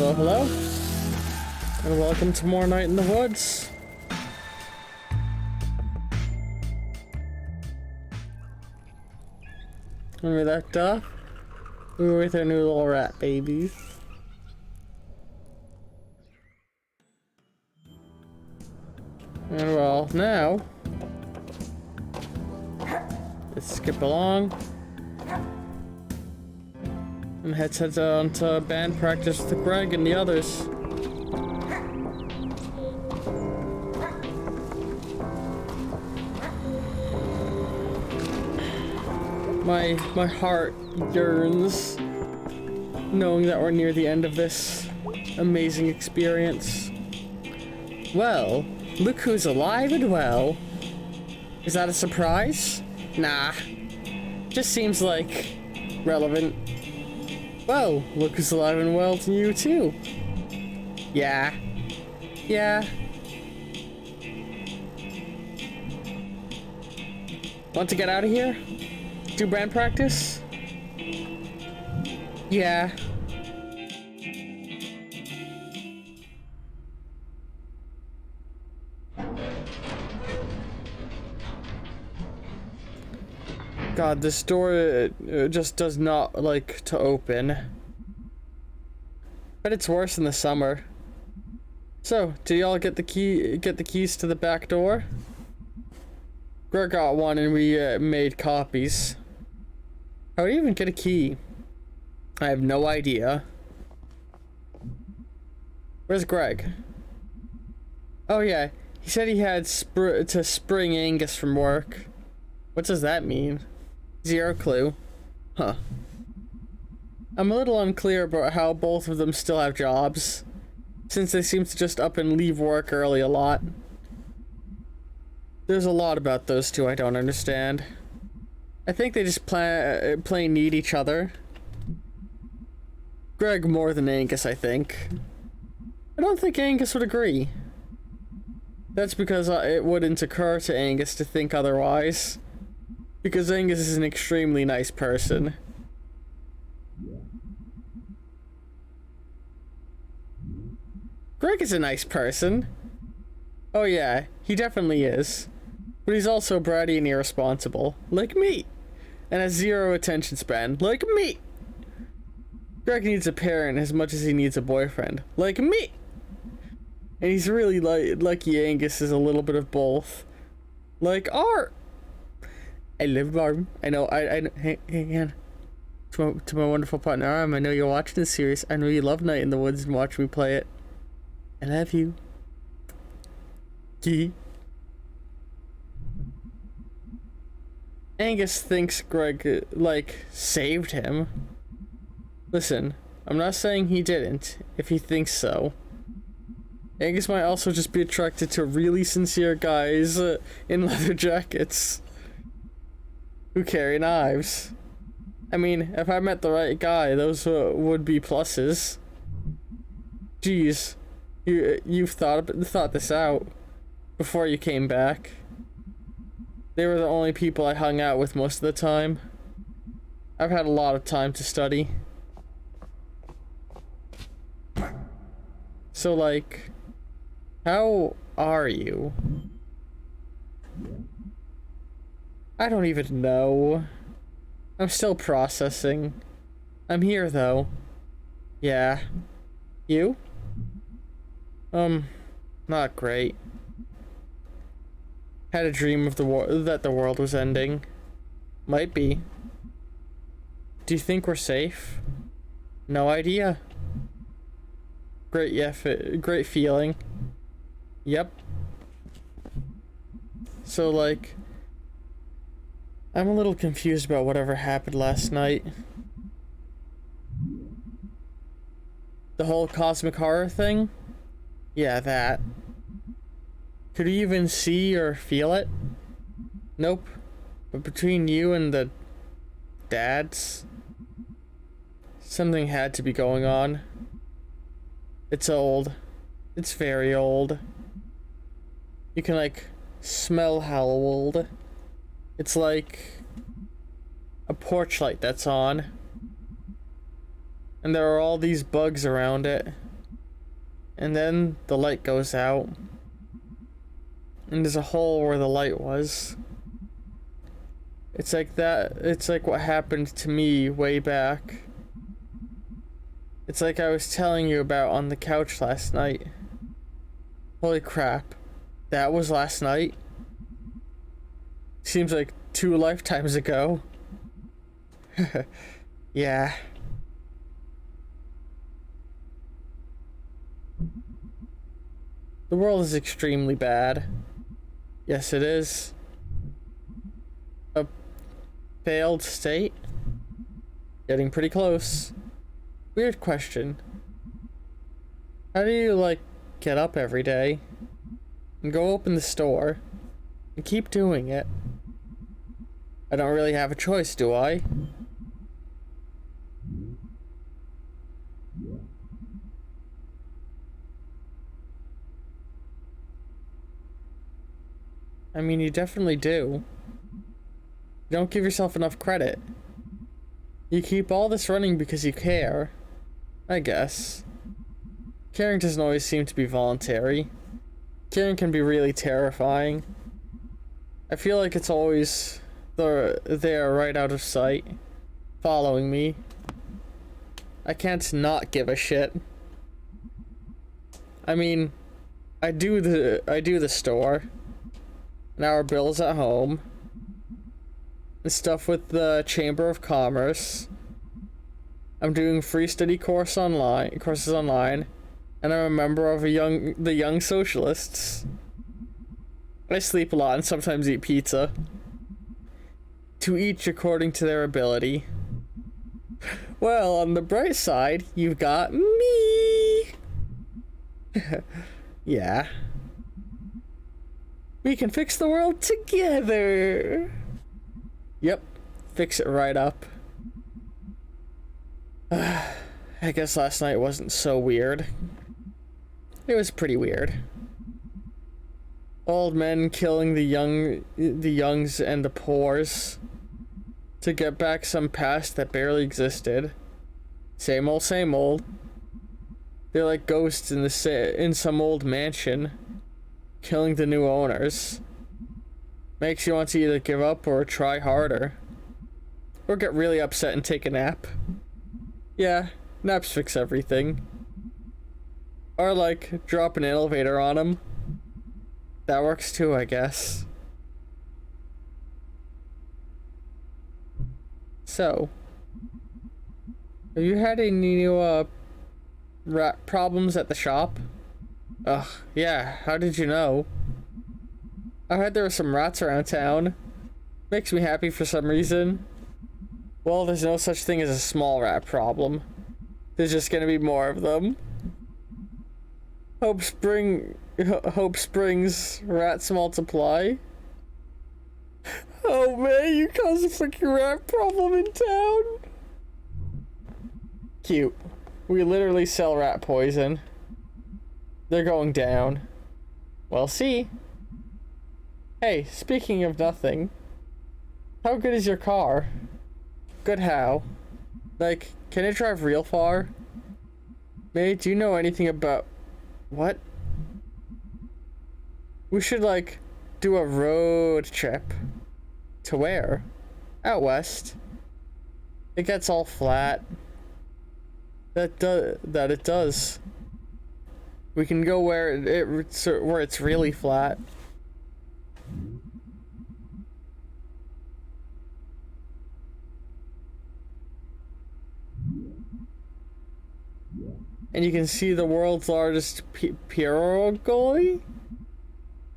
Hello, hello, and welcome to more Night in the Woods. Remember that duck? We were with our new little rat babies. And well, now let's skip along and head on to band practice with Greg and the others. My heart yearns knowing that we're near the end of this amazing experience. Well, look who's alive and well. Is that a surprise? Nah. Just seems like relevant. Well, look who's alive and well to you too. Yeah. Yeah. Want to get out of here? Do band practice? Yeah. God, this door just does not like to open. But it's worse in the summer. So, do y'all get the keys to the back door? Greg got one and we made copies. How do you even get a key? I have no idea. Where's Greg? Oh yeah, he said he had to spring Angus from work. What does that mean? Zero clue. Huh. I'm a little unclear about how both of them still have jobs, since they seem to just up and leave work early a lot. There's a lot about those two I don't understand. I think they just plain need each other. Greg more than Angus, I think. I don't think Angus would agree. That's because it wouldn't occur to Angus to think otherwise. Because Angus is an extremely nice person. Greg is a nice person. Oh yeah, he definitely is. But he's also bratty and irresponsible, like me. And has zero attention span, like me. Greg needs a parent as much as he needs a boyfriend, like me. And he's really lucky Angus is a little bit of both. Like Art. I love Barb. I know, hang on. To my wonderful partner Arm, I know you're watching this series. I know you love Night in the Woods and watch me play it. I love you. Gee. Angus thinks Greg, saved him. Listen, I'm not saying he didn't, if he thinks so. Angus might also just be attracted to really sincere guys in leather jackets who carry knives. I mean, if I met the right guy, those would be pluses. Jeez, you've thought this out before you came back. They were the only people I hung out with most of the time. I've had a lot of time to study. So, like, how are you? I don't even know. I'm still processing. I'm here, though. Yeah. You? Not great. Had a dream of that the world was ending. Might be. Do you think we're safe? No idea. Great, yeah, great feeling. Yep. So, like, I'm a little confused about whatever happened last night. The whole cosmic horror thing? Yeah, that. Could you even see or feel it? Nope. But between you and the dads, something had to be going on. It's old. It's very old. You can, like, smell how old. It's like a porch light that's on. And there are all these bugs around it. And then the light goes out. And there's a hole where the light was. It's like that. It's like what happened to me way back. It's like I was telling you about on the couch last night. Holy crap. That was last night? Seems like 2 lifetimes ago. Yeah. The world is extremely bad. Yes, it is. A failed state? Getting pretty close. Weird question. How do you, like, get up every day and go open the store and keep doing it? I don't really have a choice, do I? I mean, you definitely do. You don't give yourself enough credit. You keep all this running because you care. I guess. Caring doesn't always seem to be voluntary. Caring can be really terrifying. I feel like it's always there right out of sight, following me. I can't not give a shit. I mean, I do the store, and our bills at home, and stuff with the Chamber of Commerce. I'm doing free study courses online, and I'm a member of the Young Socialists. I sleep a lot and sometimes eat pizza. To each according to their ability. Well, on the bright side, you've got me. Yeah. We can fix the world together. Yep, fix it right up. I guess last night wasn't so weird. It was pretty weird. Old men killing the youngs and the poors to get back some past that barely existed. Same old, same old. They're like ghosts in some old mansion, killing the new owners. Makes you want to either give up or try harder. Or get really upset and take a nap. Yeah, naps fix everything. Or like, drop an elevator on them. That works too, I guess. So, have you had any new rat problems at the shop? Ugh, yeah, how did you know? I heard there were some rats around town. Makes me happy for some reason. Well, there's no such thing as a small rat problem. There's just gonna be more of them. Hope springs rats multiply. Oh man, you caused a freaking rat problem in town. Cute. We literally sell rat poison. They're going down. Well, see. Hey, speaking of nothing, how good is your car? Good how? Like, can it drive real far? May, do you know anything about... What? We should, like, do a road trip. To where? Out west. It gets all flat. That it does. We can go where it's really flat. And you can see the world's largest pierogi?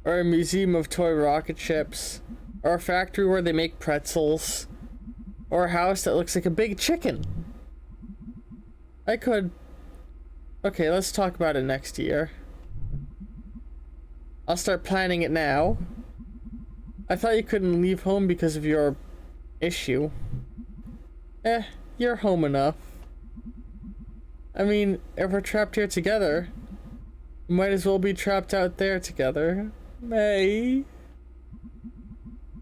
Or a museum of toy rocket ships. Or a factory where they make pretzels. Or a house that looks like a big chicken. I could... Okay, let's talk about it next year. I'll start planning it now. I thought you couldn't leave home because of your issue. You're home enough. I mean, if we're trapped here together, we might as well be trapped out there together. May.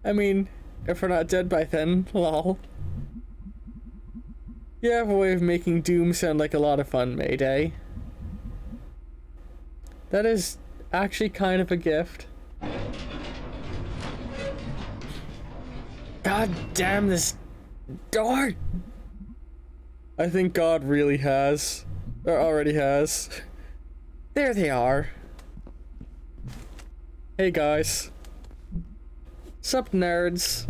I mean, if we're not dead by then, lol. You have a way of making Doom sound like a lot of fun, Mayday. That is actually kind of a gift. God damn this door! I think God really has. Or already has. There they are. Hey guys. Sup nerds?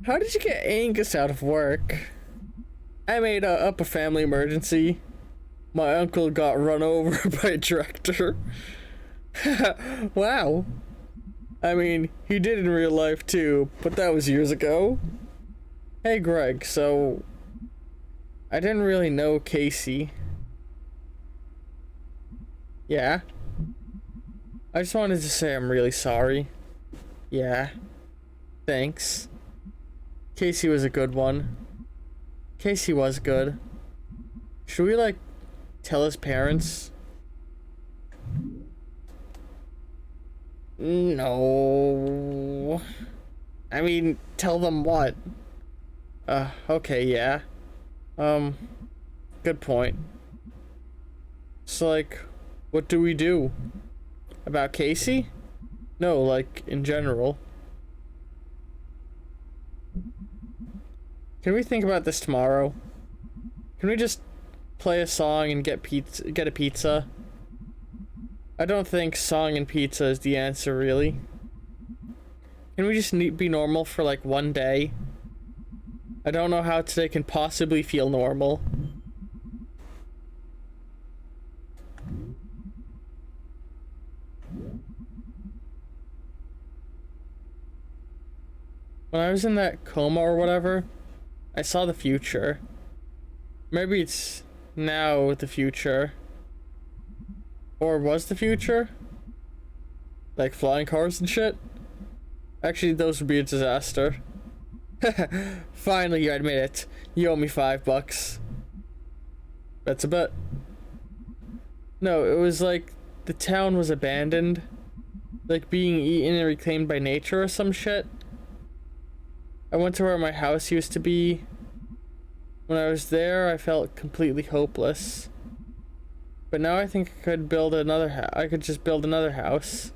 How did you get Angus out of work? I made up a family emergency. My uncle got run over by a tractor. Wow. I mean, he did in real life too, but that was years ago. Hey Greg, so I didn't really know Casey. Yeah? I just wanted to say I'm really sorry. Yeah. Thanks. Casey was a good one. Casey was good. Should we, like, tell his parents? No. I mean, tell them what? Okay, yeah. Good point. So, like, what do we do? About Casey? No, like, in general. Can we think about this tomorrow? Can we just play a song and get a pizza? I don't think song and pizza is the answer, really. Can we just be normal for like one day? I don't know how today can possibly feel normal. When I was in that coma or whatever, I saw the future. Maybe it's now the future. Or was the future? Like flying cars and shit? Actually, those would be a disaster. Finally, you admit it. You owe me $5. That's a bet. No, it was like the town was abandoned. Like being eaten and reclaimed by nature or some shit. I went to where my house used to be. When I was there, I felt completely hopeless. But now I think I could build another I could just build another house.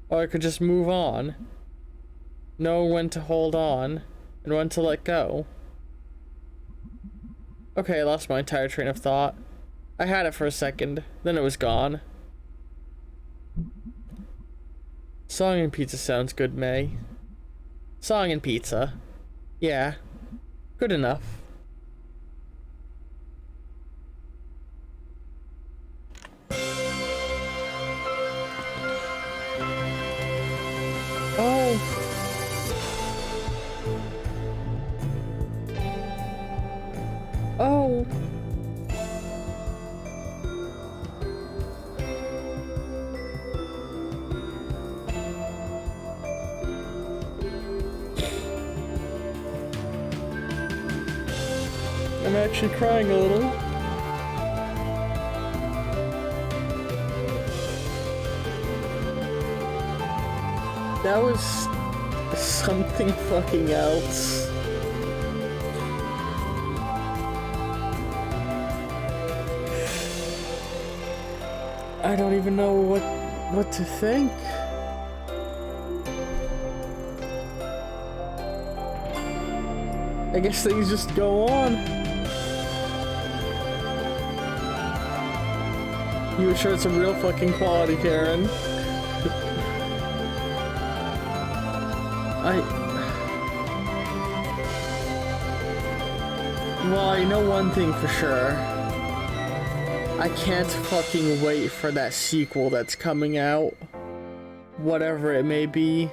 Or I could just move on. Know when to hold on and when to let go. Okay, I lost my entire train of thought. I had it for a second, then it was gone. Song and pizza sounds good, May. Song and pizza. Yeah. Good enough. Oh. Oh. I'm actually crying a little. That was something fucking else. I don't even know what to think. I guess things just go on. You assured some real fucking quality, Karen. Well, I know one thing for sure. I can't fucking wait for that sequel that's coming out. Whatever it may be.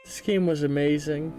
This game was amazing.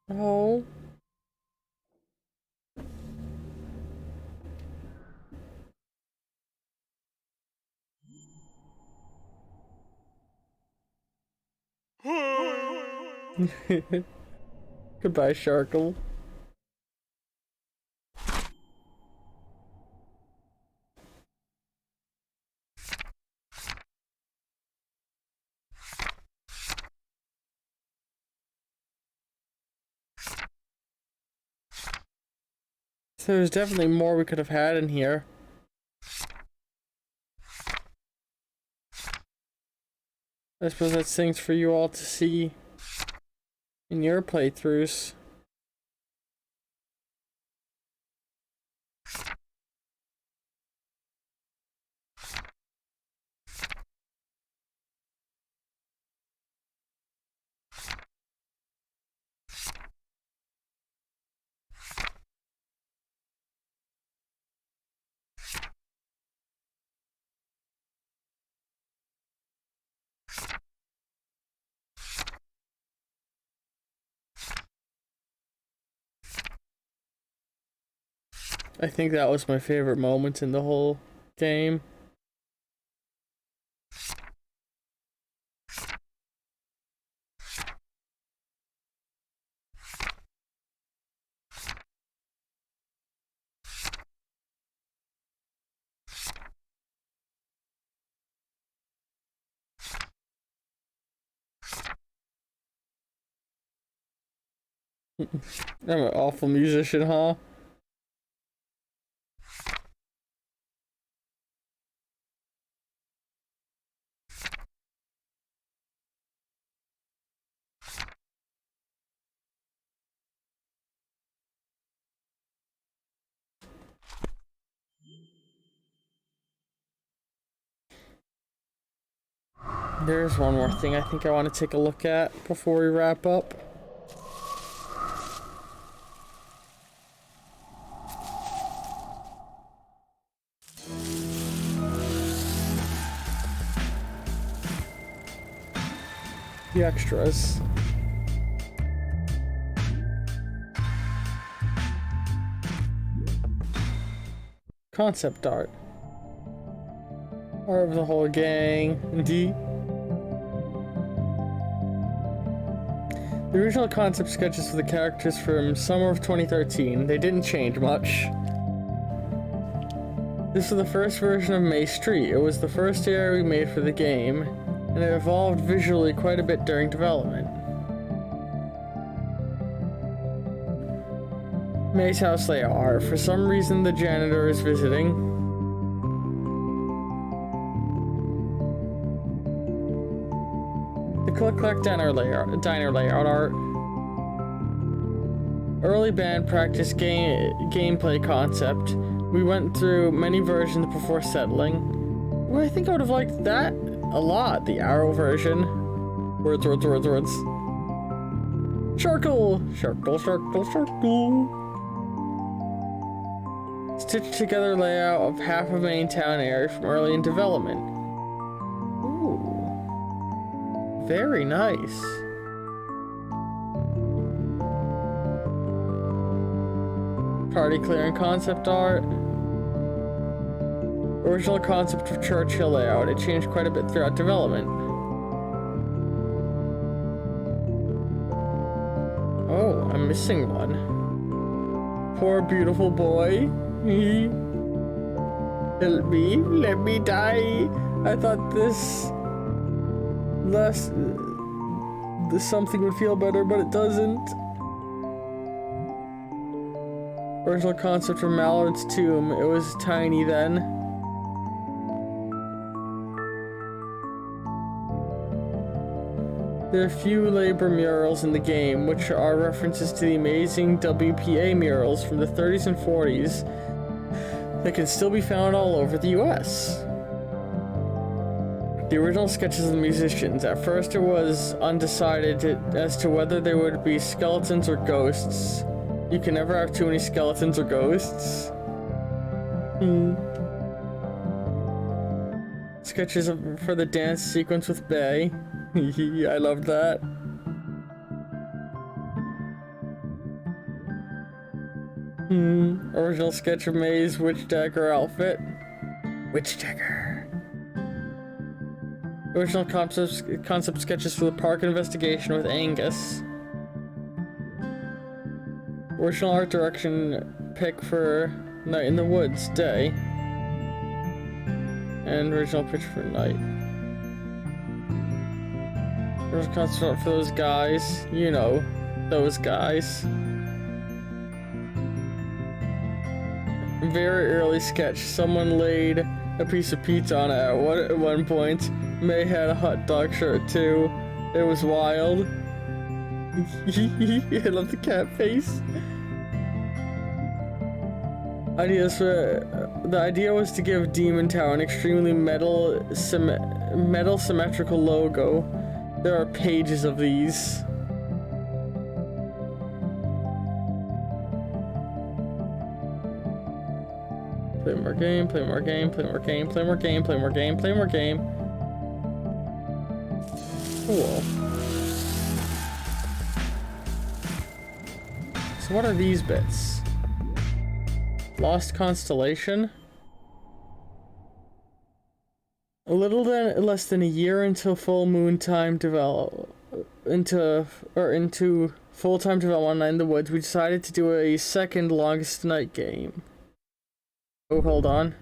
Oh. Goodbye, Sharkle. So there's definitely more we could have had in here. I suppose that's things for you all to see in your playthroughs. I think that was my favorite moment in the whole game. I'm an awful musician, huh? There's one more thing I think I want to take a look at before we wrap up. The extras. Concept art. Art of the whole gang. Indeed. The original concept sketches for the characters from summer of 2013. They didn't change much. This was the first version of May Street. It was the first area we made for the game, and it evolved visually quite a bit during development. May's house layout art. For some reason, the janitor is visiting. The Click Clack diner layout art. Early band practice gameplay concept. We went through many versions before settling. Well, I think I would have liked that a lot, the arrow version. Words. Sharkle! Sharkle. Stitched together layout of half a main town area from early in development. Ooh. Very nice. Party clearing concept art. Original concept of Churchill layout. It changed quite a bit throughout development. Oh, I'm missing one. Poor beautiful boy. Help me, let me die. I thought this something would feel better, but it doesn't. Original concept from Mallard's tomb. It was tiny then. There are few labor murals in the game, which are references to the amazing WPA murals from the 30s and 40s that can still be found all over the US. The original sketches of the musicians. At first it was undecided as to whether they would be skeletons or ghosts. You can never have too many skeletons or ghosts. Sketches for the dance sequence with Bay. I loved that. Original sketch of May's witch dagger outfit. Witch dagger. Original concept sketches for the park investigation with Angus. Original art direction pick for Night in the Woods day. And original picture for Night. Original concept art for those guys. You know, those guys. Very early sketch. Someone laid a piece of pizza on it at one point. May had a hot dog shirt too. It was wild. I love the cat face. The idea was to give Demon Tower an extremely metal symmetrical logo. There are pages of these. Play more game, play more game, play more game, play more game, play more game, play more game. Cool. So what are these bits? Lost Constellation? Less than a year until full moon time into full-time development on Night in the Woods, we decided to do a second Longest Night game. Oh, hold on.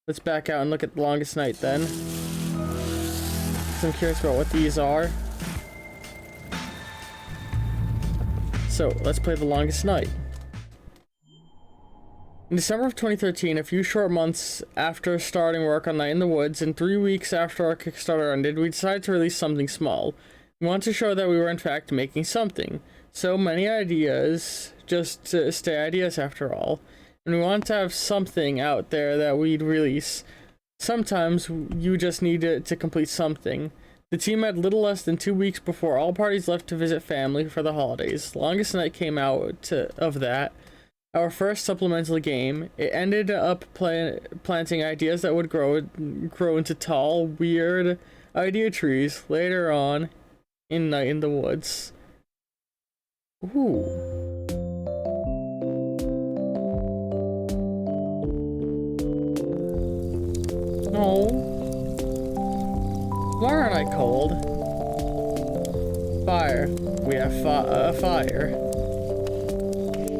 Let's back out and look at the Longest Night then. 'Cause I'm curious about what these are. So, let's play the Longest Night. In December of 2013, a few short months after starting work on Night in the Woods, and 3 weeks after our Kickstarter ended, we decided to release something small. We wanted to show that we were in fact making something. So many ideas, just to stay ideas after all. And we wanted to have something out there that we'd release. Sometimes you just need to complete something. The team had little less than 2 weeks before all parties left to visit family for the holidays. Longest Night came out of that. Our first supplemental game. It ended up planting ideas that would grow into tall, weird idea trees later on in Night in the Woods. Ooh. No. Why aren't I cold? Fire. We have fire.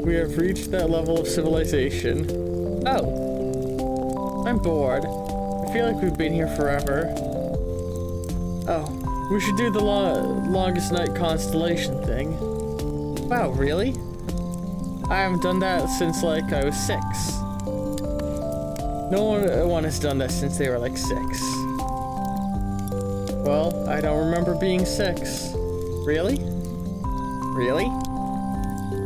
We have reached that level of civilization. Oh. I'm bored. I feel like we've been here forever. Oh. We should do the Longest Night constellation thing. Wow, really? I haven't done that since like I was 6. No one has done that since they were like 6. Well, I don't remember being 6. Really? Really?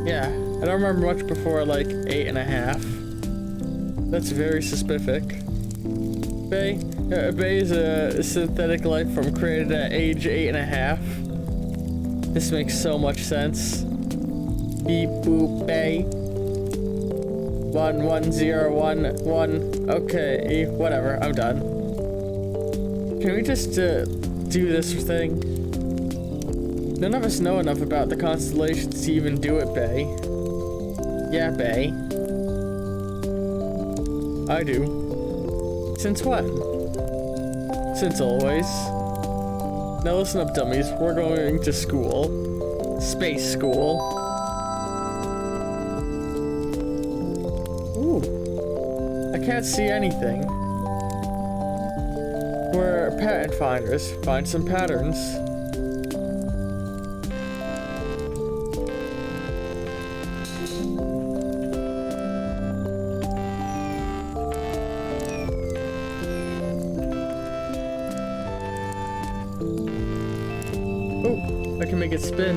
Yeah, I don't remember much before like 8.5. That's very specific. Bay is a synthetic life form created at age 8.5. This makes so much sense. Beep boop Bay. 11011. Okay, whatever. I'm done. Can we just do this thing? None of us know enough about the constellations to even do it, Bay. Yeah, Bay. I do. Since when? Since always. Now listen up, dummies. We're going to school. Space school. Ooh. I can't see anything. We're pattern finders. Find some patterns. I can make it spin.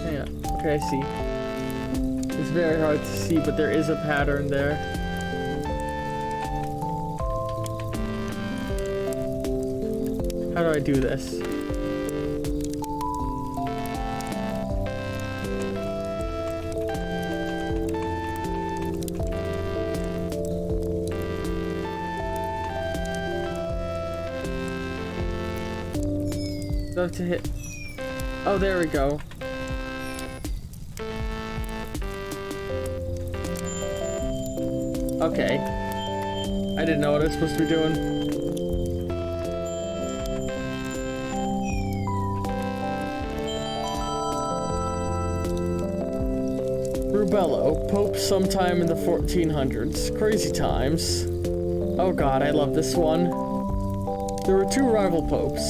Yeah, okay, I see. It's very hard to see, but there is a pattern there. How do I do this? Do I have to hit? Oh, there we go. Okay. I didn't know what I was supposed to be doing. Rubello, Pope sometime in the 1400s. Crazy times. Oh god, I love this one. There were two rival popes,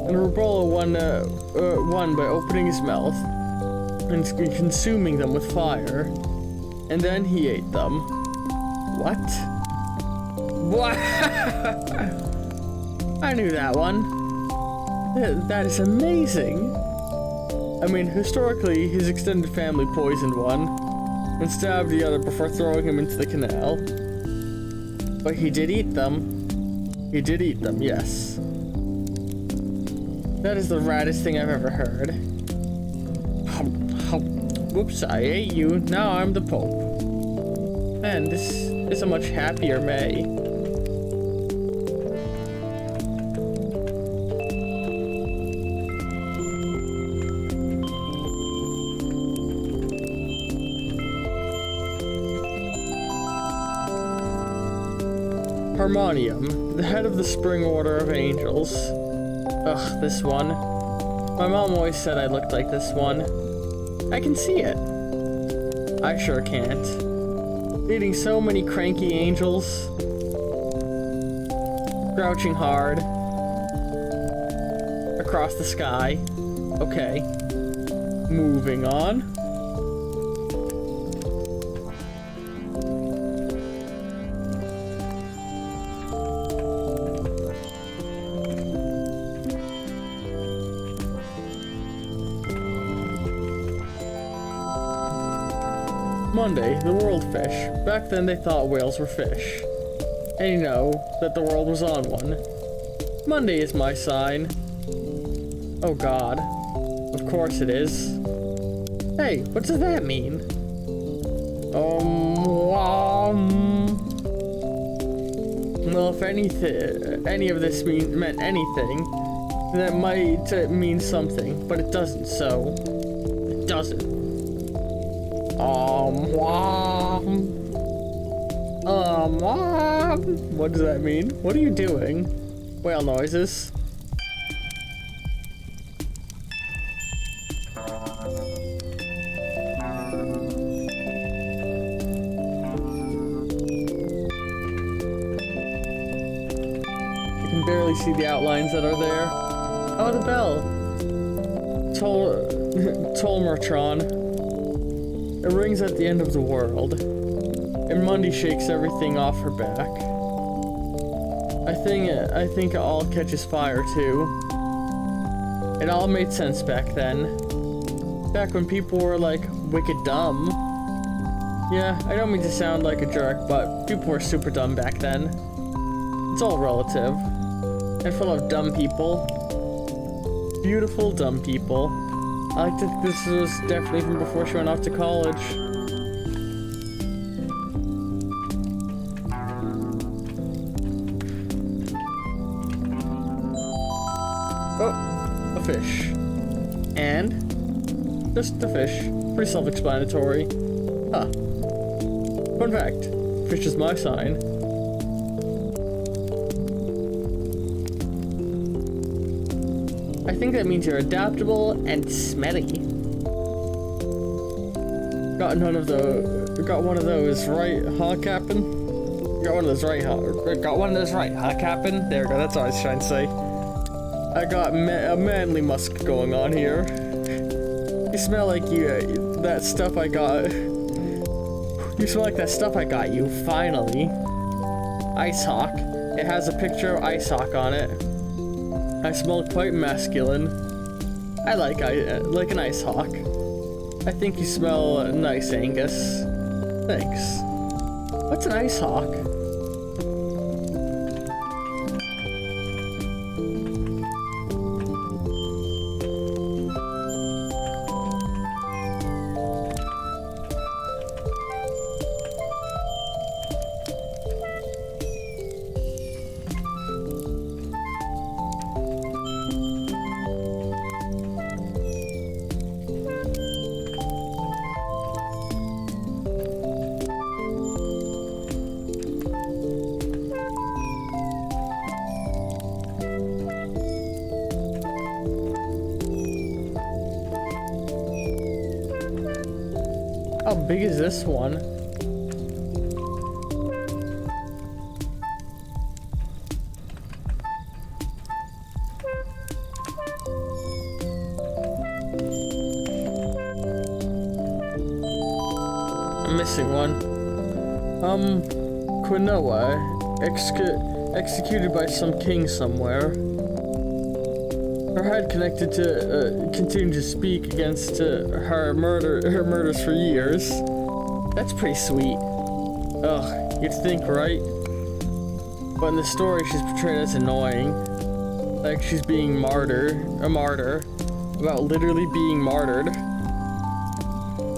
and Rubello won by opening his mouth and consuming them with fire, and then he ate them. What? What? I knew that one. That is amazing. I mean, historically, his extended family poisoned one and stabbed the other before throwing him into the canal. But he did eat them. He did eat them, yes. That is the raddest thing I've ever heard. Whoops, I ate you. Now I'm the Pope. Man, this is a much happier May. Harmonium, the head of the Spring Order of Angels. Ugh, this one. My mom always said I looked like this one. I can see it. I sure can't. Leading so many cranky angels. Crouching hard. Across the sky. Okay. Moving on. Monday, the world fish. Back then they thought whales were fish. And you know that the world was on one. Monday is my sign. Oh god. Of course it is. Hey, what does that mean? Well, if any of this meant anything, then it might mean something, but it doesn't, so it doesn't. What does that mean? What are you doing? Whale noises. You can barely see the outlines that are there. Oh, the bell. Tolmertron. It rings at the end of the world, and Mundy shakes everything off her back. I think it all catches fire too. It all made sense back then. Back when people were like wicked dumb. Yeah, I don't mean to sound like a jerk, but people were super dumb back then. It's all relative. And full of dumb people. Beautiful dumb people. I like to think this was definitely from before she went off to college. Oh, a fish. And? Just a fish. Pretty self-explanatory. Huh. Fun fact, fish is my sign. I think that means you're adaptable and smelly. Got one of those, right, huh, Captain? Got one of those right, huh, Captain? There we go, that's what I was trying to say. I got a manly musk going on here. You smell like that stuff I got. You smell like that stuff I got you, finally. Ice Hawk. It has a picture of Ice Hawk on it. I smell quite masculine. I like an ice hawk. I think you smell nice, Angus. Thanks. What's an ice hawk? How big is this one? I'm missing one. Quinoa, executed by some king somewhere. Her head connected to, continued to speak against her murders for years. That's pretty sweet. Ugh, you'd think, right? But in the story, she's portrayed as annoying. Like she's being a martyr, about literally being martyred.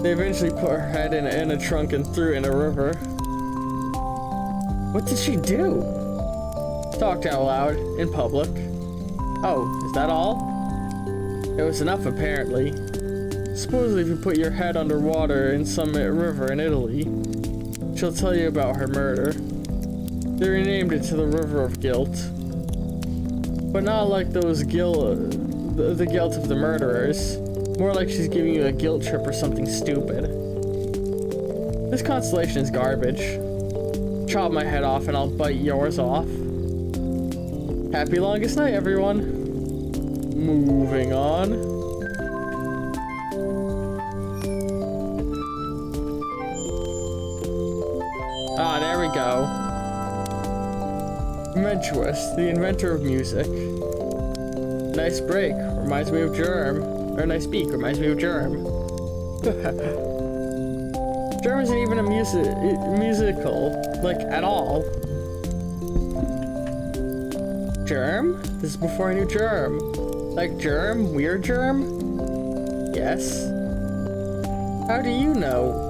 They eventually put her head in a trunk and threw it in a river. What did she do? Talked out loud, in public. Oh, is that all? It was enough, apparently. Supposedly if you put your head underwater in some river in Italy, she'll tell you about her murder. They renamed it to the River of Guilt. But not like those the guilt of the murderers. More like she's giving you a guilt trip or something stupid. This constellation is garbage. Chop my head off and I'll bite yours off. Happy longest night, everyone. Moving on. Ah, there we go. Inventuous, the inventor of music. Nice break, reminds me of Germ. Or nice beak, reminds me of Germ. Germ isn't even a musical, like, at all. Germ? This is before I knew Germ. Like Germ? Weird Germ? Yes. How do you know?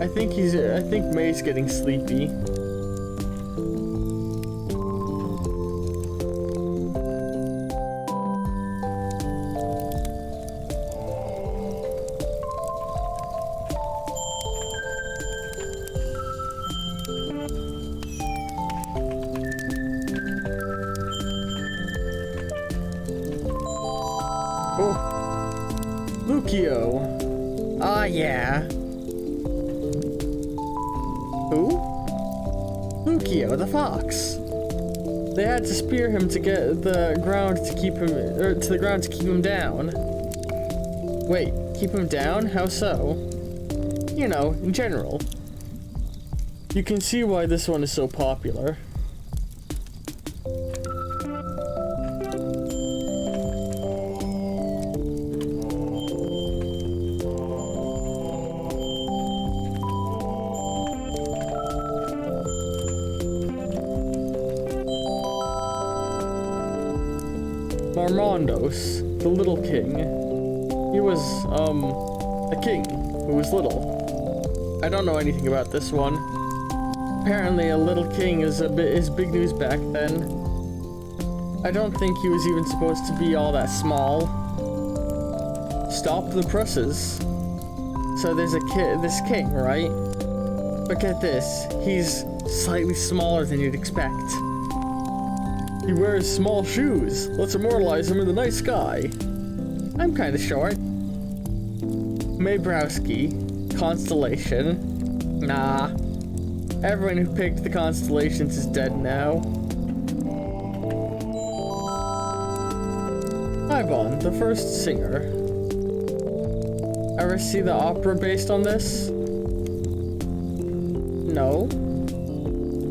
I think May's getting sleepy. Oh, Lucio. Ah, yeah. Who? Lucio, the fox. They had to spear him to get the ground to keep him, to the ground to keep him down. Wait, keep him down? How so? You know, in general. You can see why this one is so popular. Marmondos, the little king. He was, a king who was little. I don't know anything about this one. Apparently a little king is big news back then. I don't think he was even supposed to be all that small. Stop the presses. So there's this king, right? But get this, he's slightly smaller than you'd expect. He wears small shoes. Let's immortalize him in the night sky. I'm kinda short. Maybrowski. Constellation. Nah. Everyone who picked the constellations is dead now. Ibon, the first singer. Ever see the opera based on this? No.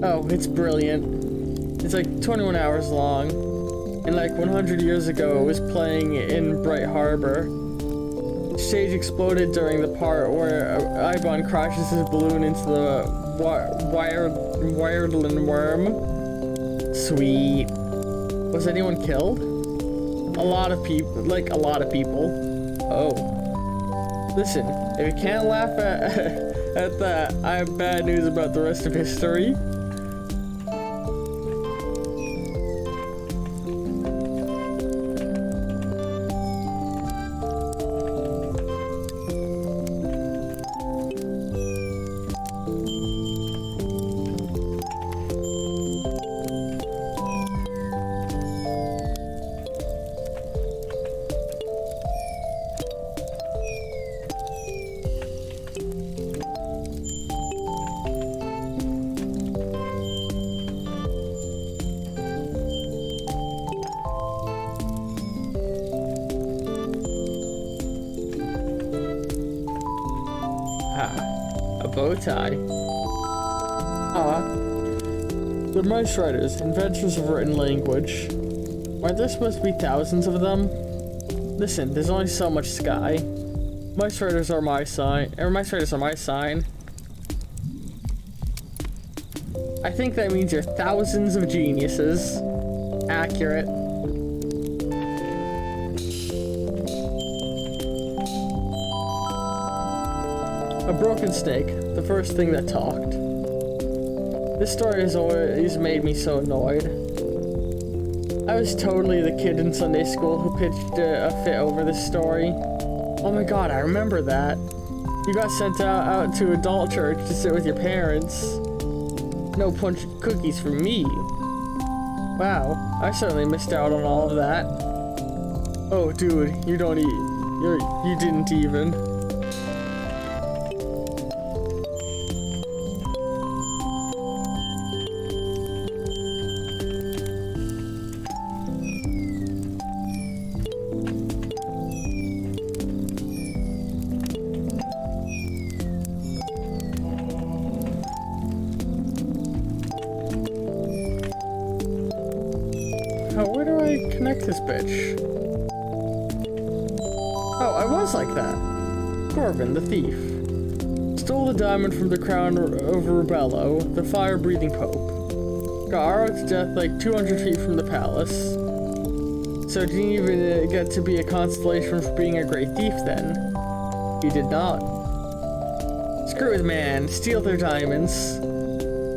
Oh, it's brilliant. It's like 21 hours long, and like 100 years ago it was playing in Bright Harbor. The stage exploded during the part where Ibon crashes his balloon into the Wireland worm. Sweet. Was anyone killed? A lot of people. Oh. Listen, if you can't laugh at that, I have bad news about the rest of history. bow tie. Ah. They're mice riders, inventors of written language. Aren't there supposed to be thousands of them? Listen, there's only so much sky. Mice riders are my sign. Mice riders are my sign. I think that means you're thousands of geniuses. Accurate. A broken snake, the first thing that talked. This story has always made me so annoyed. I was totally the kid in Sunday school who pitched a fit over this story. Oh my god, I remember that. You got sent out to adult church to sit with your parents. No punch cookies for me. Wow, I certainly missed out on all of that. Oh dude, you didn't even. Oh, where do I connect this bitch? Oh, I was like that. Corvin, the thief. Stole the diamond from the crown of Rubello, the fire-breathing pope. Got arrowed to death like 200 feet from the palace. So didn't even get to be a constellation for being a great thief then. He did not. Screw it, man. Steal their diamonds.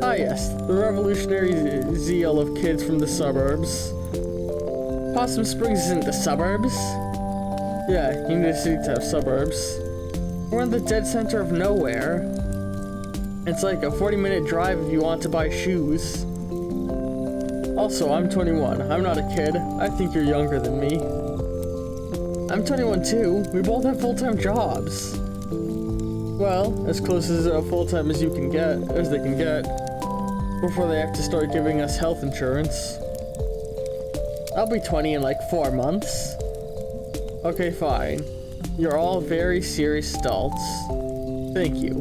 Ah yes, the revolutionary zeal of kids from the suburbs. Possum Springs isn't the suburbs? Yeah, Union City to have suburbs. We're in the dead center of nowhere. It's like a 40-minute drive if you want to buy shoes. Also, I'm 21. I'm not a kid. I think you're younger than me. I'm 21 too. We both have full-time jobs. Well, as close as full-time as they can get, before they have to start giving us health insurance. I'll be 20 in like 4 months. Okay, fine. You're all very serious adults. Thank you.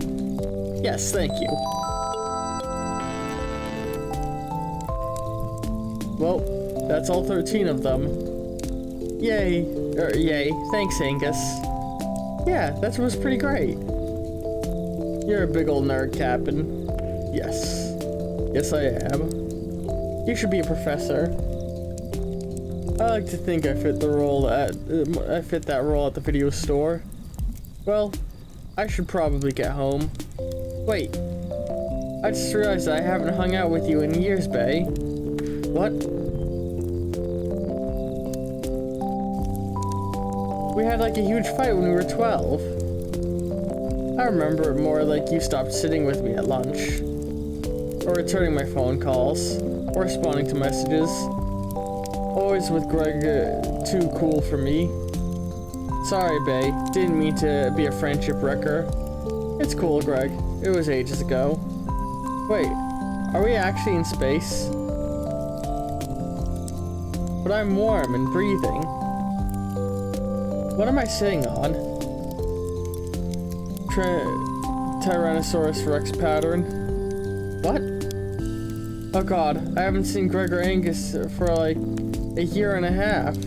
Yes, thank you. Well, that's all 13 of them. Yay. Yay. Thanks, Angus. Yeah, that was pretty great. You're a big old nerd, Captain. Yes. Yes, I am. You should be a professor. I like to think I fit that role at the video store. Well, I should probably get home. Wait. I just realized I haven't hung out with you in years, Bae. What? We had like a huge fight when we were 12. I remember it more like you stopped sitting with me at lunch. Or returning my phone calls. Or responding to messages. Always with Greg, too cool for me. Sorry, Bae. Didn't mean to be a friendship wrecker. It's cool, Greg. It was ages ago. Wait, are we actually in space? But I'm warm and breathing. What am I sitting on? Tyrannosaurus Rex pattern. What? Oh god, I haven't seen Greg or Angus for like a year and a half.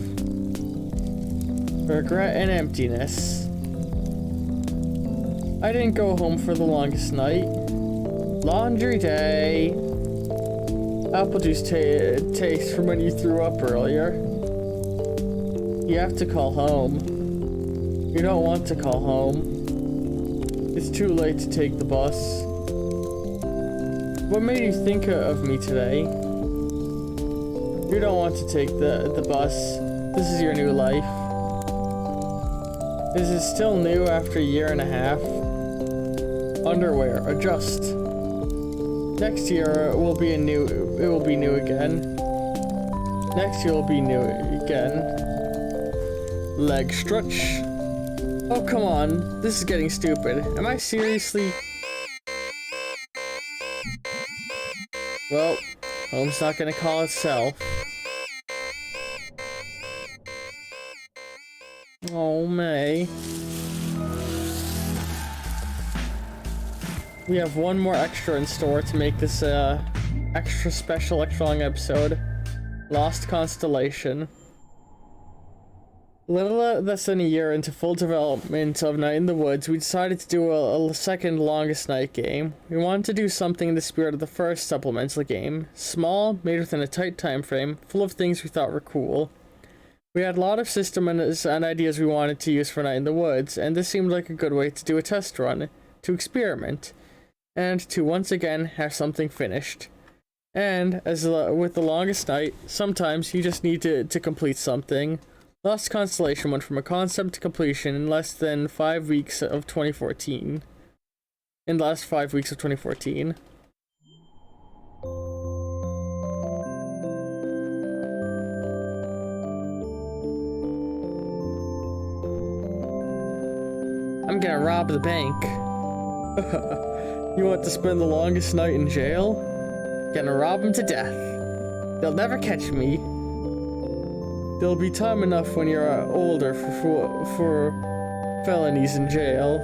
Regret and emptiness. I didn't go home for the longest night. Laundry day. Apple juice taste from when you threw up earlier. You have to call home. You don't want to call home. It's too late to take the bus. What made you think of me today? You don't want to take the bus. This is your new life. This is still new after a year and a half. Underwear, adjust. Next year it will be new again. Next year will be new again. Leg stretch. Oh, come on. This is getting stupid. Am I seriously? Well, home's not gonna call itself. Oh, May. we have one more extra in store to make this extra special, extra long episode. Lost Constellation. A little less than a year into full development of Night in the Woods, we decided to do a second Longest Night game. We wanted to do something in the spirit of the first supplemental game. Small, made within a tight time frame, full of things we thought were cool. We had a lot of systems and ideas we wanted to use for Night in the Woods, and this seemed like a good way to do a test run, to experiment, and to once again have something finished. And, as with the Longest Night, sometimes you just need to complete something. Lost Constellation went from a concept to completion in less than 5 weeks of 2014. In the last 5 weeks of 2014. I'm gonna rob the bank. You want to spend the longest night in jail? Gonna rob him to death. They'll never catch me. There'll be time enough when you're older for felonies in jail.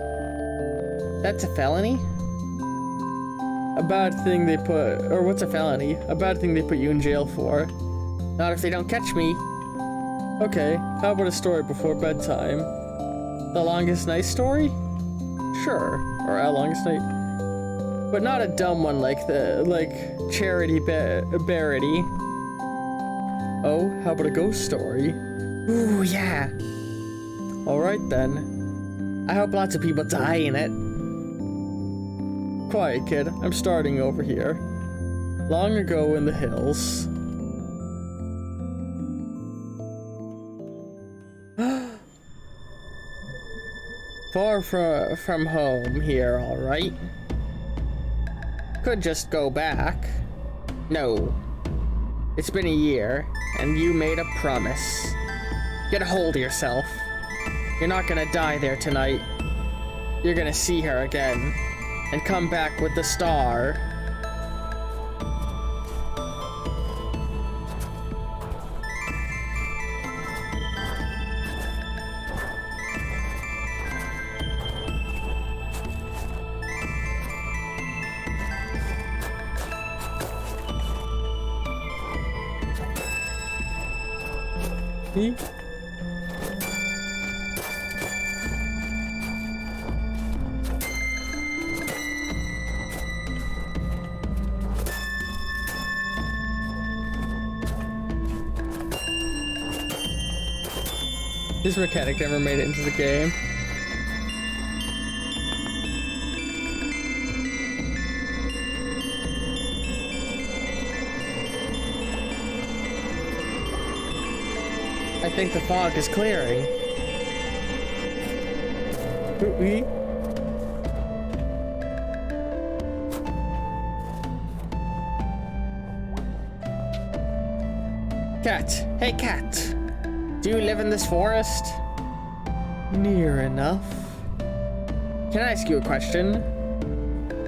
That's a felony? A bad thing they put... Or what's a felony? A bad thing they put you in jail for. Not if they don't catch me. Okay, how about a story before bedtime? The Longest Night story? Sure. Or Our Longest Night. But not a dumb one like Charity Barity. Oh, how about a ghost story? Ooh, yeah. Alright then. I hope lots of people die in it. Quiet, kid. I'm starting over here. Long ago in the hills. Far from home here, alright? Could just go back. No. It's been a year, and you made a promise. Get a hold of yourself. You're not gonna die there tonight. You're gonna see her again, and come back with the star. This mechanic never made it into the game. I think the fog is clearing. Cat. Hey, cat. Do you live in this forest? Near enough. Can I ask you a question?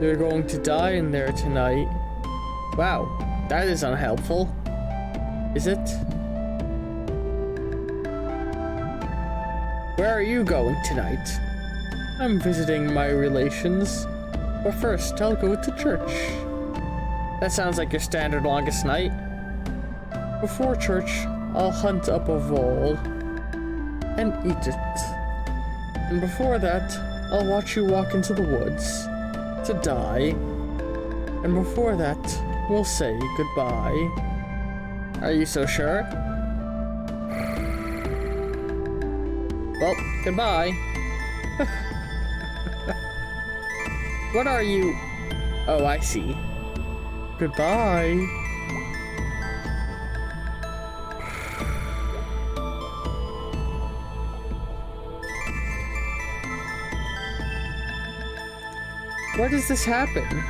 You're going to die in there tonight. Wow, that is unhelpful. Is it? Where are you going tonight? I'm visiting my relations. But first, I'll go to church. That sounds like your standard longest night. Before church, I'll hunt up a vole and eat it. And before that, I'll watch you walk into the woods to die. And before that, we'll say goodbye. Are you so sure? Well, goodbye. What are you? Oh, I see. Goodbye. Where does this happen?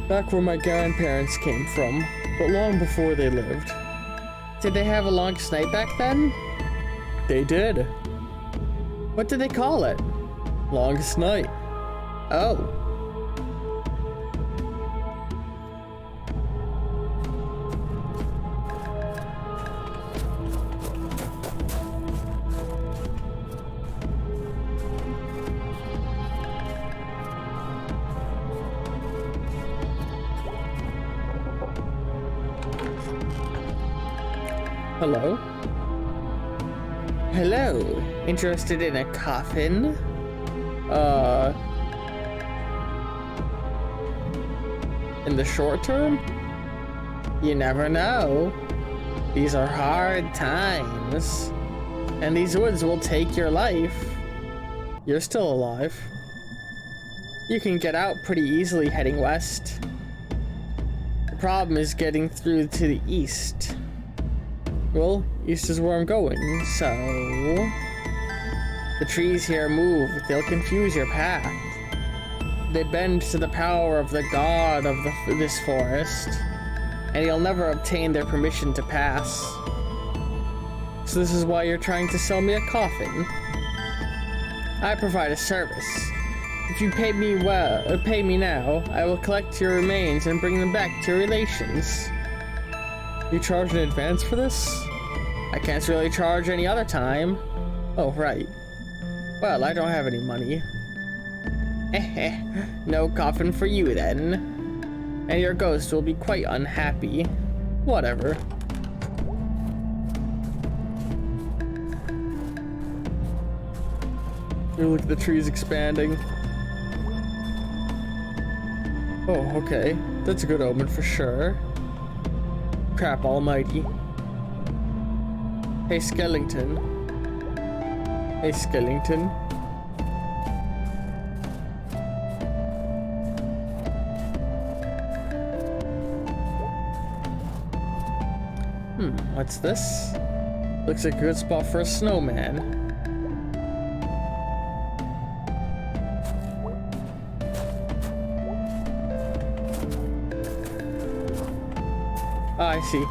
Back where my grandparents came from, but long before they lived. Did they have a longest night back then? They did. What did they call it? Longest night. Oh. Hello? Hello. Interested in a coffin? In the short term? You never know. These are hard times. And these woods will take your life. You're still alive. You can get out pretty easily heading west. The problem is getting through to the east. Well, east is where I'm going, so... The trees here move. They'll confuse your path. They bend to the power of the god of this forest, and you'll never obtain their permission to pass. So this is why you're trying to sell me a coffin. I provide a service. If you pay me now, I will collect your remains and bring them back to your relations. You charge in advance for this? I can't really charge any other time. Oh, right. Well, I don't have any money. No coffin for you then. And your ghost will be quite unhappy. Whatever. Ooh, look at the trees expanding. Oh, okay. That's a good omen for sure. Crap almighty. Hey, Skellington. Hey, Skellington. What's this? Looks like a good spot for a snowman. Ah, I see.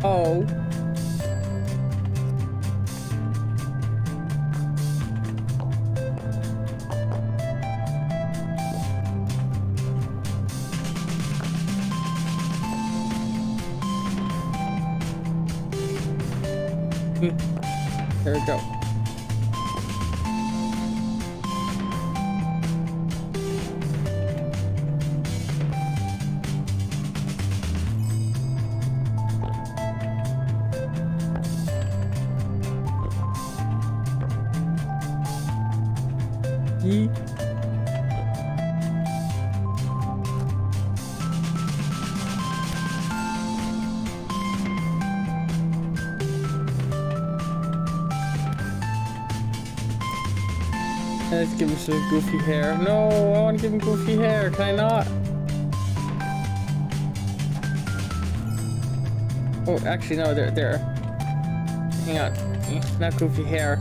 Oh. There we go. Let's give him some goofy hair. No, I want to give him goofy hair. Can I not? Oh, actually, no, they're. Hang on. Not goofy hair.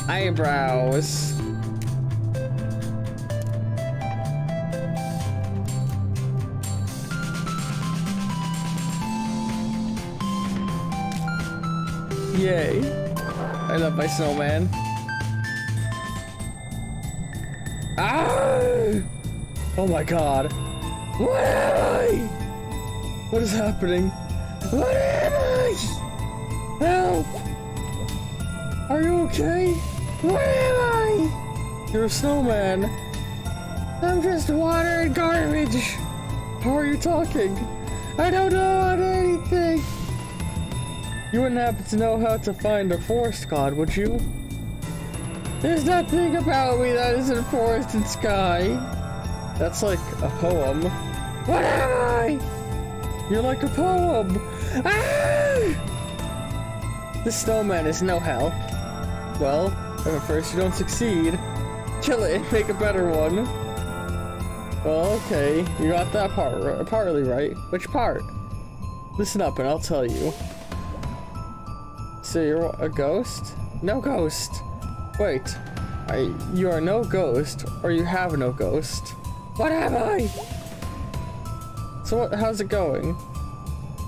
Eyebrows. Yay. I love my snowman. Ah! Oh my god. What am I? What is happening? What am I? Help! Are you okay? What am I? You're a snowman. I'm just water and garbage. How are you talking? I don't know anything. You wouldn't happen to know how to find a forest god, would you? There's nothing about me that isn't forest and sky. That's like a poem. What am I? You're like a poem. Ah! The snowman is no help. Well, if at first you don't succeed, kill it and make a better one. Well, okay, you got that part partly right. Which part? Listen up and I'll tell you. So you're a ghost? No ghost. Wait, you are no ghost, or you have no ghost. What am I? So how's it going?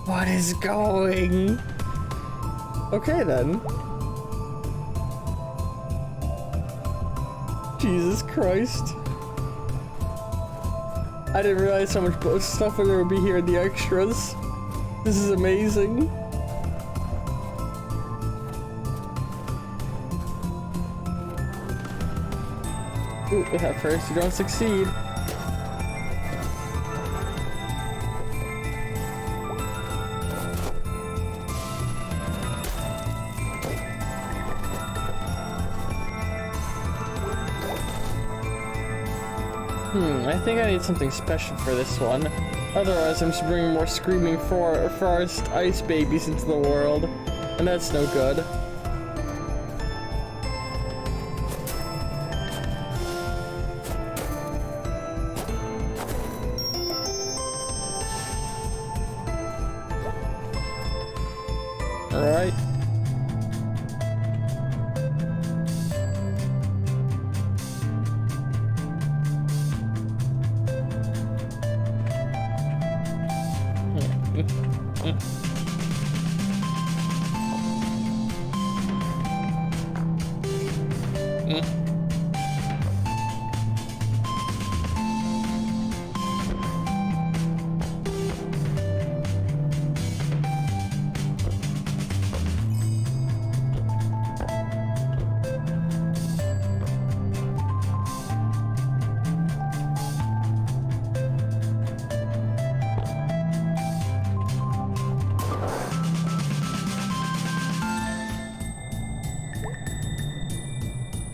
What is going? Okay then. Jesus Christ. I didn't realize how much stuff there would be here in the extras. This is amazing. Ooh, at first you don't succeed. I think I need something special for this one. Otherwise, I'm just bringing more screaming forest ice babies into the world, and that's no good. Alright.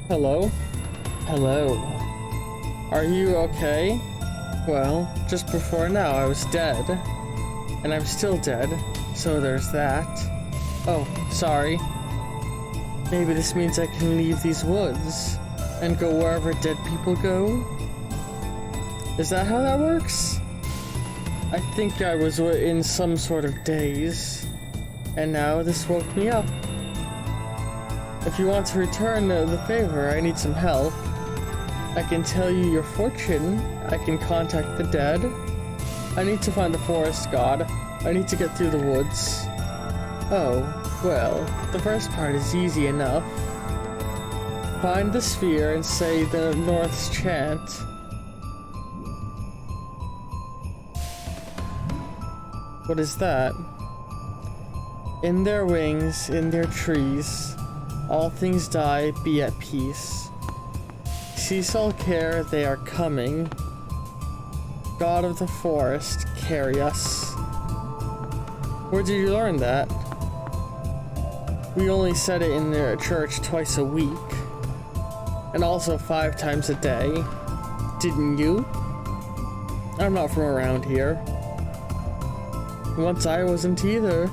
Hello? Hello. Are you okay? Well, just before now I was dead. And I'm still dead, so there's that. Oh, sorry. Maybe this means I can leave these woods and go wherever dead people go? Is that how that works? I think I was in some sort of daze, and now this woke me up. If you want to return the favor, I need some help. I can tell you your fortune. I can contact the dead. I need to find the forest god. I need to get through the woods. Oh, well, the first part is easy enough. Find the sphere and say the North's chant. What is that? In their wings, in their trees, all things die, be at peace. Cease all care, they are coming. God of the forest, carry us. Where did you learn that? We only said it in the church twice a week. And also 5 times a day. Didn't you? I'm not from around here. Once I wasn't either.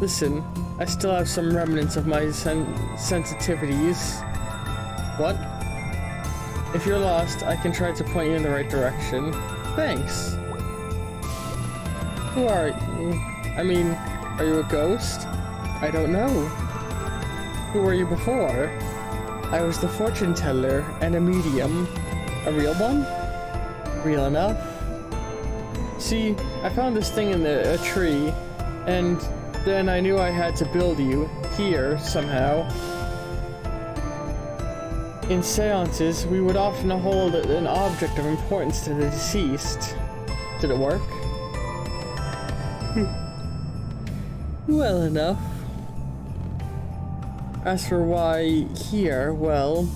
Listen, I still have some remnants of my sensitivities. What? If you're lost, I can try to point you in the right direction. Thanks. Who are you? I mean, are you a ghost? I don't know. Who were you before? I was the fortune teller and a medium. A real one? Real enough. See, I found this thing in a tree, and then I knew I had to build you here somehow. In seances, we would often hold an object of importance to the deceased. Did it work? Well enough. As for why here, well,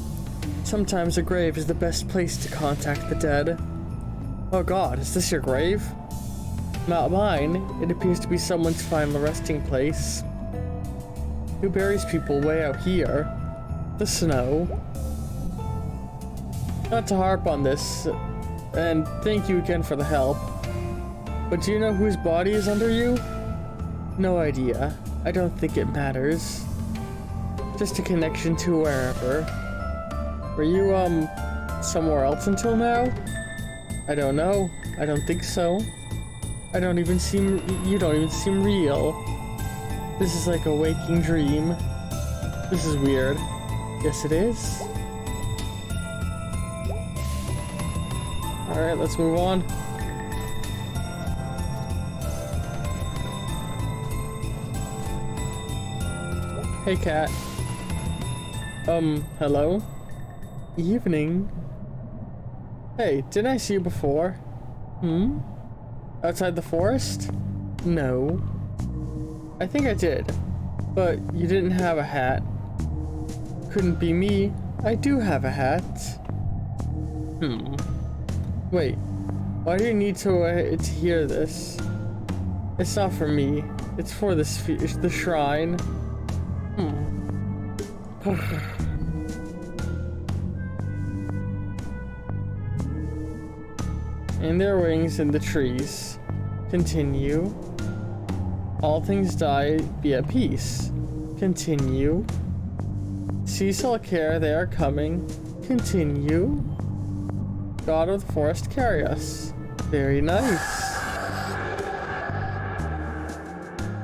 sometimes a grave is the best place to contact the dead. Oh god, is this your grave? Not mine. It appears to be someone's final resting place. Who buries people way out here? The snow. Not to harp on this, and thank you again for the help, but do you know whose body is under you? No idea. I don't think it matters. Just a connection to wherever. Were you, somewhere else until now? I don't know. I don't think so. You don't even seem real. This is like a waking dream. This is weird. Yes, it is. Alright, let's move on. Hey, cat. Hello? evening. Hey, didn't I see you before? Hmm? Outside the forest? No. I think I did. But you didn't have a hat. Couldn't be me. I do have a hat. Wait. Why do you need to hear this? It's not for me. It's for the shrine. And their wings in the trees. Continue. All things die, be at peace. Continue. Cease all care, they are coming. Continue. God of the forest, carry us. Very nice.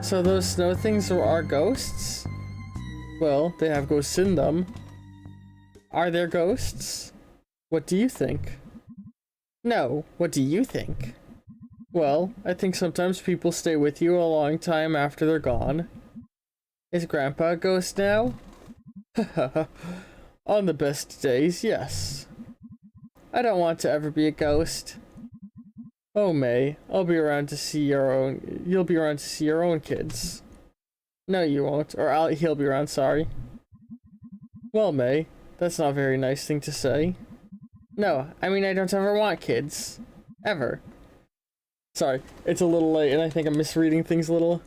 So those snow things are ghosts? Well, they have ghosts in them. Are there ghosts? What do you think? No, what do you think? Well, I think sometimes people stay with you a long time after they're gone. Is Grandpa a ghost now? On the best days, yes. I don't want to ever be a ghost. Oh, May, I'll be around to see your own. You'll be around to see your own kids. No, you won't. Or he'll be around, sorry. Well, May, that's not a very nice thing to say. No, I mean, I don't ever want kids. Ever. Sorry, it's a little late and I think I'm misreading things a little.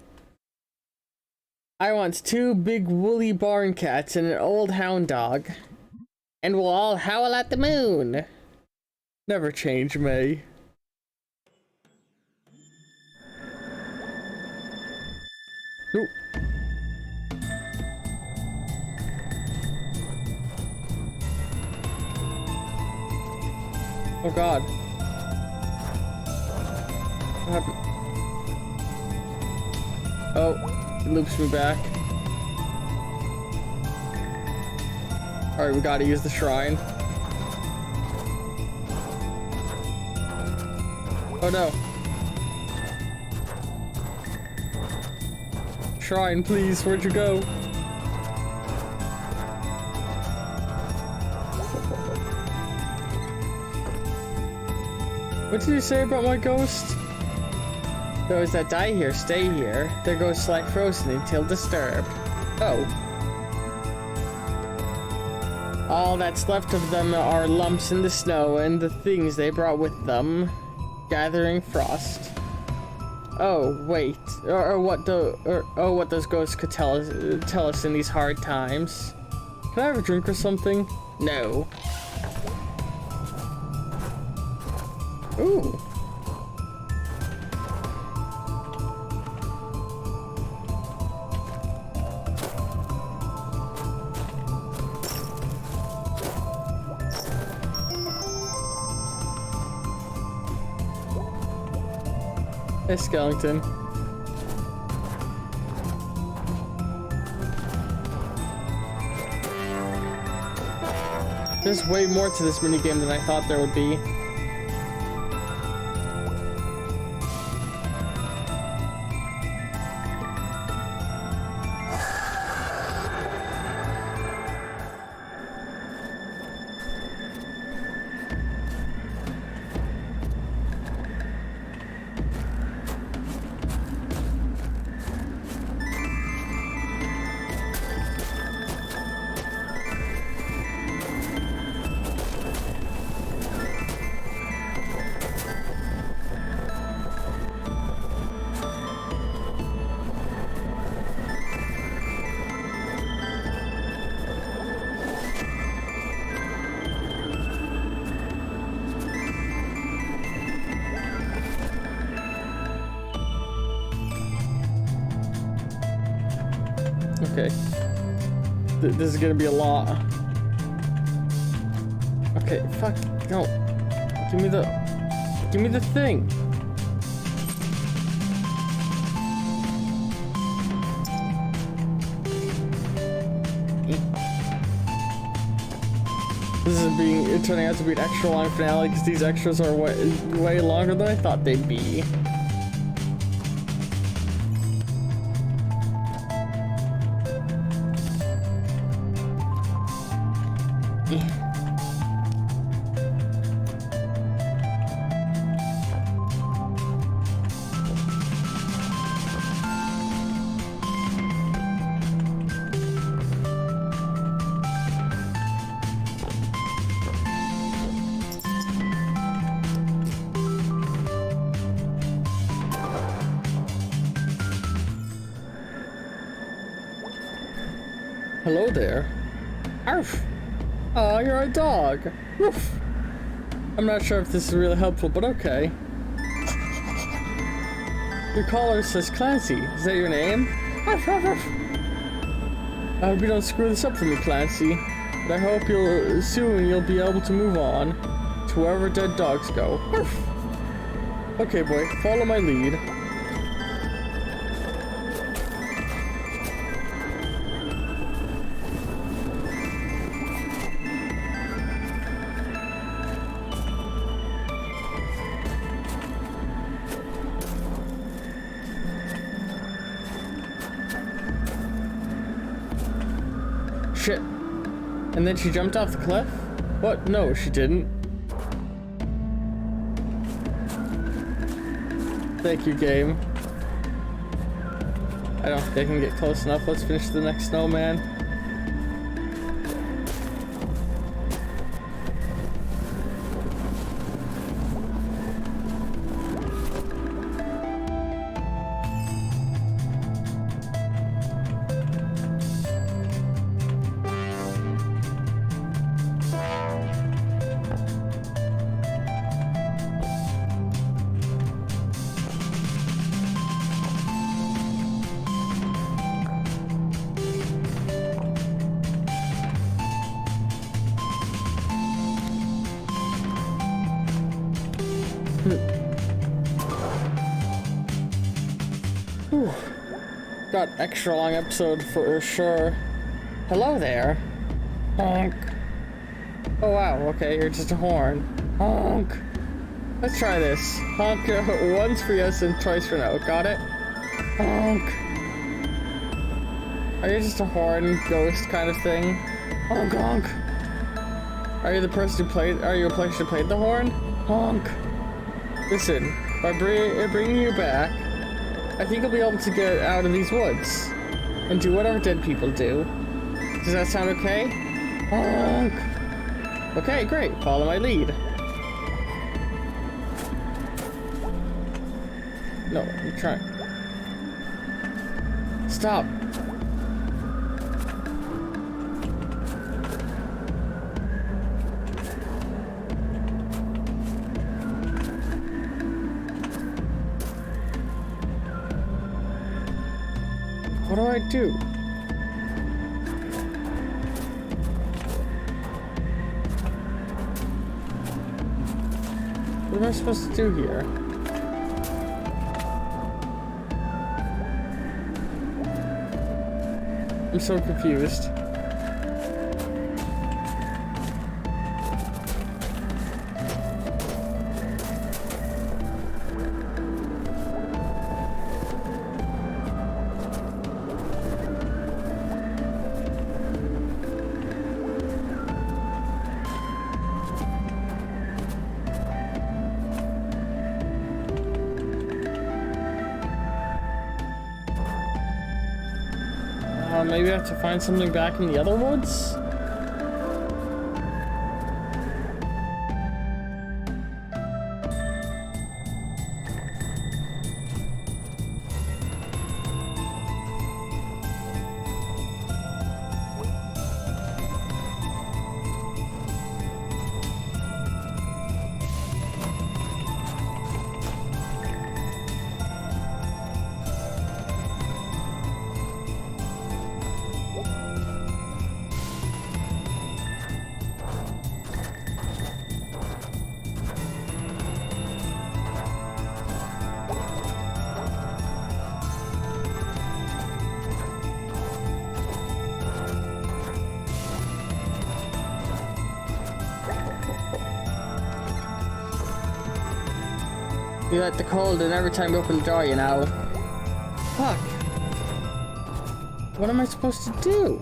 I want 2 big woolly barn cats and an old hound dog. And we'll all howl at the moon. Never change, May. Ooh. Oh god. What happened? Oh, it loops me back. Alright, we gotta use the shrine. Oh no. Shrine, please, where'd you go? What did you say about my ghost? Those that die here stay here. Their ghosts lie frozen until disturbed. Oh. All that's left of them are lumps in the snow and the things they brought with them. Gathering frost. Oh, wait. What those ghosts could tell us in these hard times. Can I have a drink or something? No. Ooh. Hey, skeleton. There's way more to this minigame than I thought there would be. Okay. This is gonna be a lot. Okay, fuck, no. Give me the thing. This is turning out to be an extra long finale because these extras are way longer than I thought they'd be. Hello there. Arf! Oh, you're a dog. Woof! I'm not sure if this is really helpful, but okay. Your collar says Clancy. Is that your name? Arf, arf, arf. I hope you don't screw this up for me, Clancy. But I hope you'll be able to move on to wherever dead dogs go. Arf. Okay, boy, follow my lead. Shit. And then she jumped off the cliff? What? No, she didn't. Thank you, game. I don't think I can get close enough. Let's finish the next snowman. Whew. Got extra long episode for sure. Hello there. Honk. Oh wow, okay, you're just a horn. Honk. Let's try this. Honk once for yes and twice for no. Got it? Honk. Are you just a horn ghost kind of thing? Honk honk. Are you a person who played the horn? Honk. Listen, by bringing you back, I think I'll be able to get out of these woods and do whatever dead people do. Does that sound okay? Honk. Okay, great. Follow my lead. No, I'm trying. Stop. What do I do? What am I supposed to do here? I'm so confused. Maybe I have to find something back in the other woods? You let the cold in every time you open the door, you know. Fuck. What am I supposed to do?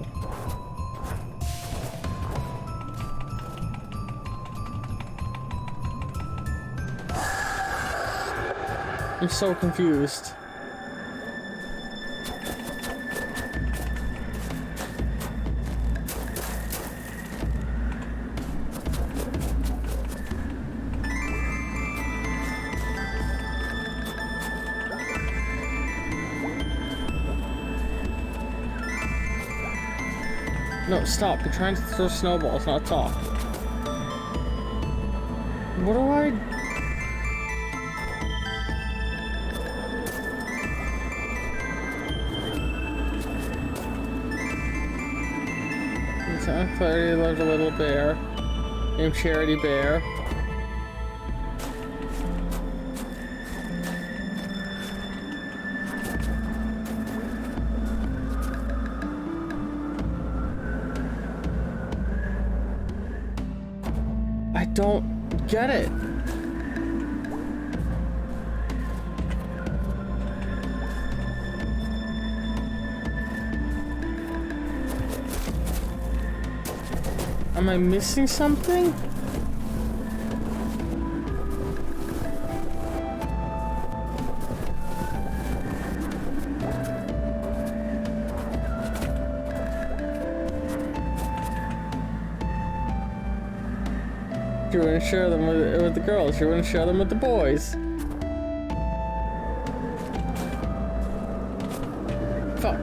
I'm so confused. No, stop. You're trying to throw snowballs, not talk. What do I... I already loved a little bear. Named Charity Bear. I don't get it. Am I missing something? You wouldn't share them with the girls. You wouldn't share them with the boys. Fuck.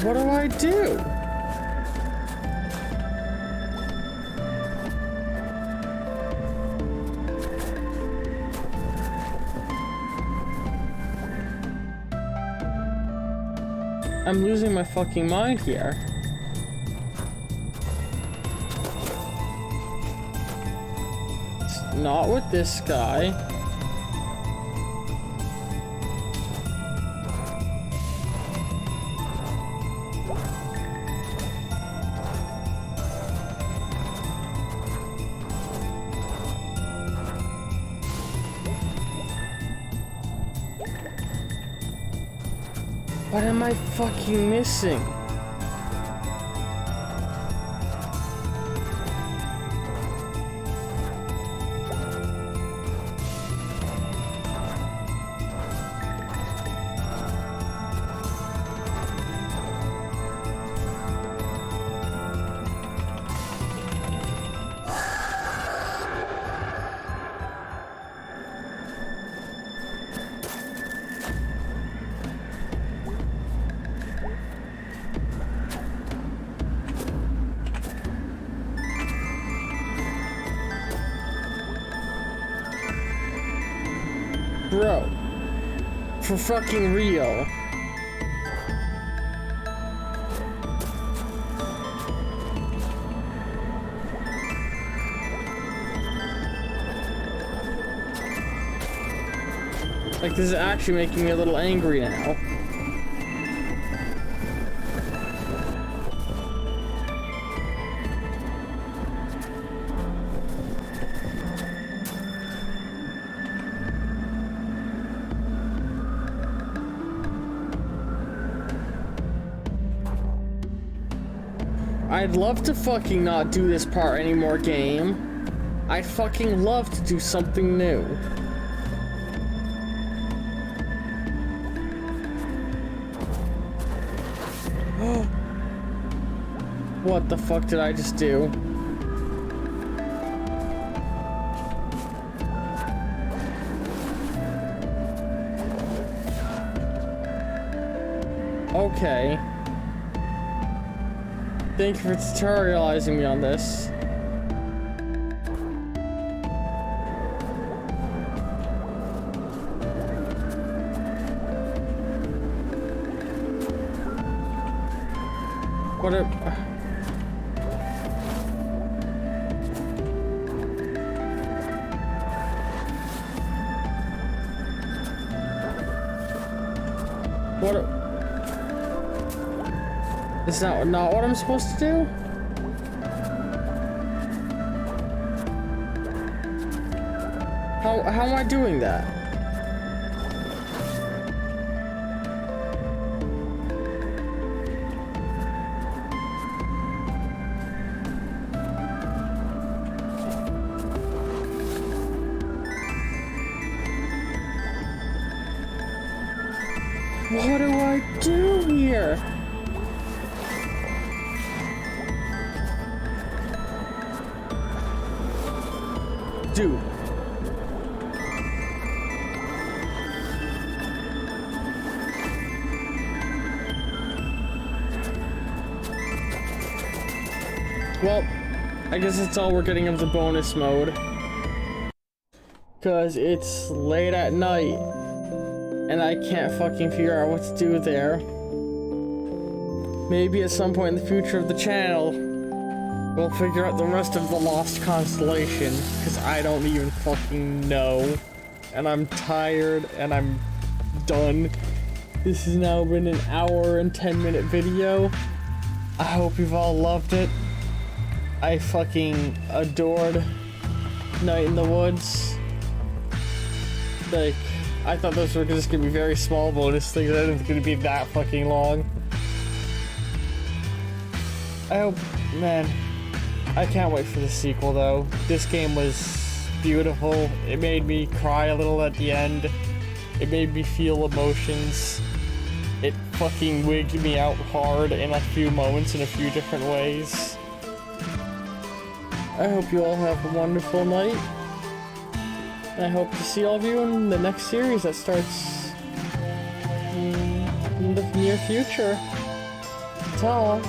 What do I do? I'm losing my fucking mind here. It's not with this guy. What am I fucking missing? Bro, for fucking real. Like, this is actually making me a little angry now. I'd love to fucking not do this part anymore, game. I'd fucking love to do something new. What the fuck did I just do? Okay. Thank you for tutorializing me on this. What a... What a... Is that not what I'm supposed to do? How am I doing that? What do I do here? Dude. Well, I guess that's all we're getting of the bonus mode. Cause it's late at night and I can't fucking figure out what to do there. Maybe at some point in the future of the channel, we'll figure out the rest of the Lost Constellation, cause I don't even fucking know. And I'm tired and I'm done. This has now been an hour and 10-minute video. I hope you've all loved it. I fucking adored Night in the Woods. Like, I thought those were just gonna be very small bonus things. I didn't think it was gonna be that fucking long. I hope, man, I can't wait for the sequel though. This game was beautiful. It made me cry a little at the end. It made me feel emotions. It fucking wigged me out hard in a few moments in a few different ways. I hope you all have a wonderful night. I hope to see all of you in the next series that starts in the near future. Ta.